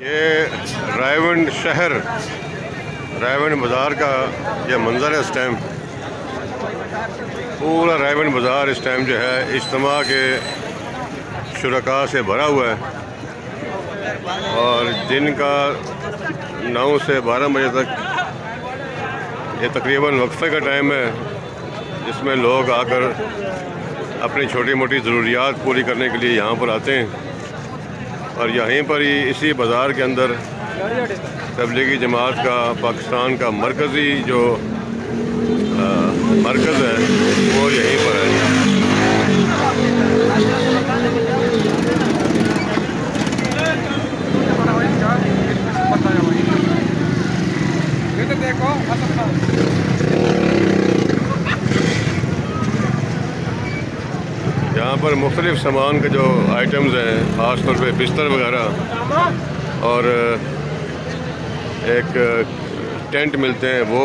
ये रायवन शहर, रायवन बाज़ार का ये मंज़र है इस टाइम। पूरा रायवन बाज़ार इस टाइम जो है इज्तिमा के शुरका से भरा हुआ है और दिन का 9 से 12 बजे तक ये तकरीबन वक्फे का टाइम है, जिसमें लोग आकर अपनी छोटी मोटी ज़रूरियात पूरी करने के लिए यहाँ पर आते हैं। और यहीं पर ही इसी बाज़ार के अंदर तबलीगी जमात का पाकिस्तान का मरकज़ी जो मरकज़ है वो यहीं पर है। यहाँ पर मुख्तलिफ़ सामान के जो आइटम्स हैं, ख़ास तौर पे बिस्तर वगैरह और एक टेंट मिलते हैं वो,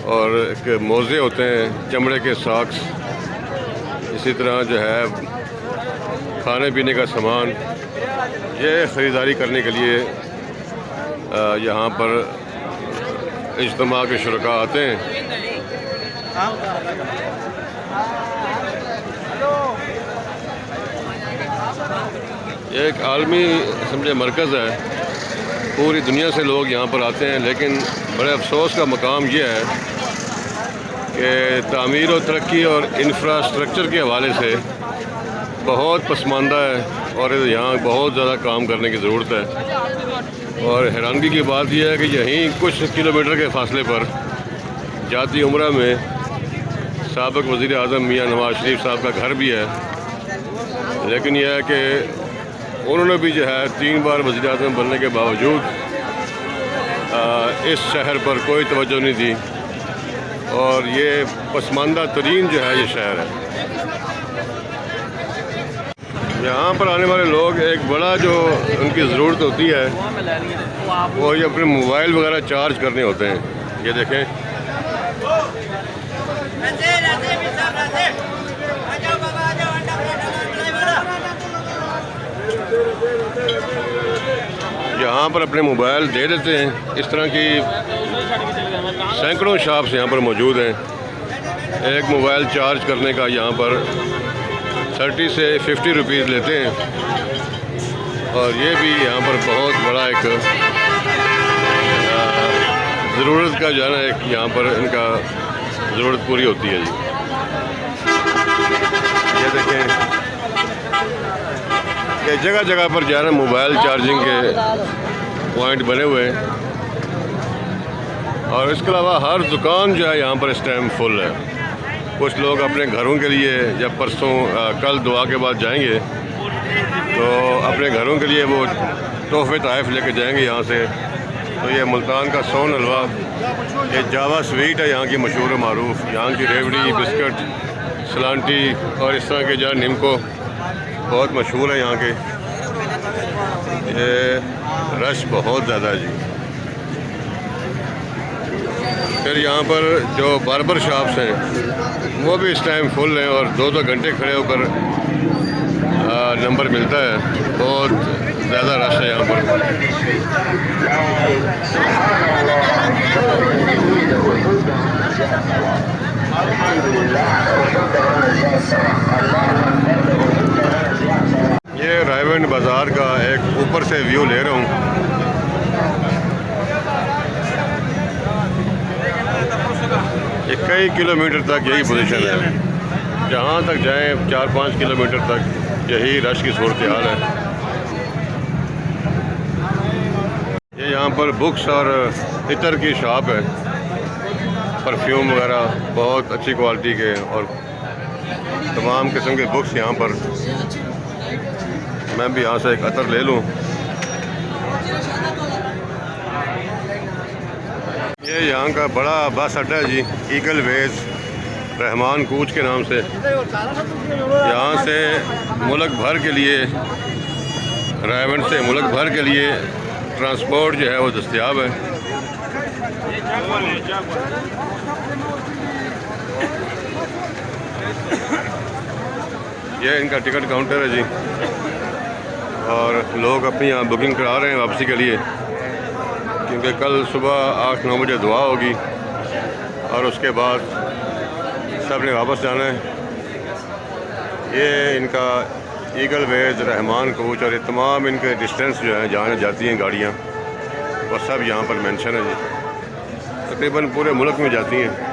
और एक मोज़े होते हैं, चमड़े के सॉक्स, इसी तरह जो है खाने पीने का सामान, ये ख़रीदारी करने के लिए यहाँ पर इज्तिमा के शुरका आते हैं। एक आलमी समझे मरकज़ है, पूरी दुनिया से लोग यहाँ पर आते हैं, लेकिन बड़े अफसोस का मकाम यह है कि तामीर और तरक्की और इंफ्रास्ट्रक्चर के हवाले से बहुत पसमानदा है और यहाँ बहुत ज़्यादा काम करने की ज़रूरत है। और हैरानगी की बात यह है कि यहीं कुछ किलोमीटर के फासले पर जाती उम्रा में साबिक़ वज़ीर आज़म मियाँ नवाज़ शरीफ साहब का घर भी है, लेकिन यह है कि उन्होंने भी जो है 3 बार वज़ीर आज़म बनने के बावजूद इस शहर पर कोई तवज्जो नहीं दी, और ये पसमानदा तरीन जो है ये शहर है। यहाँ पर आने वाले लोग एक बड़ा जो उनकी ज़रूरत होती है वो ये अपने मोबाइल वगैरह चार्ज करने होते हैं। ये देखें, यहाँ पर अपने मोबाइल दे देते हैं। इस तरह की सैकड़ों शॉप्स यहाँ पर मौजूद हैं। एक मोबाइल चार्ज करने का यहाँ पर 30 से 50 रुपीज़ लेते हैं, और ये भी यहाँ पर बहुत बड़ा एक ज़रूरत का जो है ना, एक यहाँ पर इनका ज़रूरत पूरी होती है जी। ये देखें, ये जगह जगह पर जो है ना मोबाइल चार्जिंग के पॉइंट बने हुए हैं, और इसके अलावा हर दुकान जो है यहाँ पर इस टाइम फुल है। कुछ लोग अपने घरों के लिए जब परसों कल दुआ के बाद जाएंगे तो अपने घरों के लिए वो तोहफे तहफ़ लेके जाएंगे यहाँ से। तो ये मुल्तान का सोन हलवा, ये जावा स्वीट है यहाँ की मशहूर मारूफ, यहाँ की रेवड़ी, बिस्किट, सलांटी और इस तरह के जो निमको बहुत मशहूर है यहाँ के। ये रश बहुत ज़्यादा है जी। फिर यहाँ पर जो बार्बर शॉप्स हैं वो भी इस टाइम फुल हैं, और 2-2 घंटे खड़े होकर नंबर मिलता है। बहुत ज़्यादा रश है यहाँ पर। ये रायवन बाज़ार का एक ऊपर से व्यू ले रहा हूँ। ये कई किलोमीटर तक यही पोजीशन है, जहाँ तक जाएं 4-5 किलोमीटर तक यही रश की सूरत हाल है। ये यहाँ पर बुक्स और इतर की शॉप है, परफ्यूम वगैरह बहुत अच्छी क्वालिटी के और तमाम किस्म के बुक्स यहाँ पर। मैं भी यहाँ से एक अतर ले लूँ। ये यहाँ का बड़ा बस अड्डा है जी, ईगल वेज रहमान कूच के नाम से। यहाँ से मुल्क भर के लिए, रायवन से मुल्क भर के लिए ट्रांसपोर्ट जो है वो दस्तयाब है। ये इनका टिकट काउंटर है जी। और लोग अपनी यहाँ बुकिंग करा रहे हैं वापसी के लिए, क्योंकि कल सुबह 8-9 बजे दुआ होगी और उसके बाद सब ने वापस जाना है। ये इनका ईगल वेज, रहमान कोच और ये तमाम इनके डिस्टेंस जो है जहाँ जाती हैं गाड़ियाँ, वो सब यहाँ पर मेंशन है जी। तकरीबन पूरे मुल्क में जाती हैं।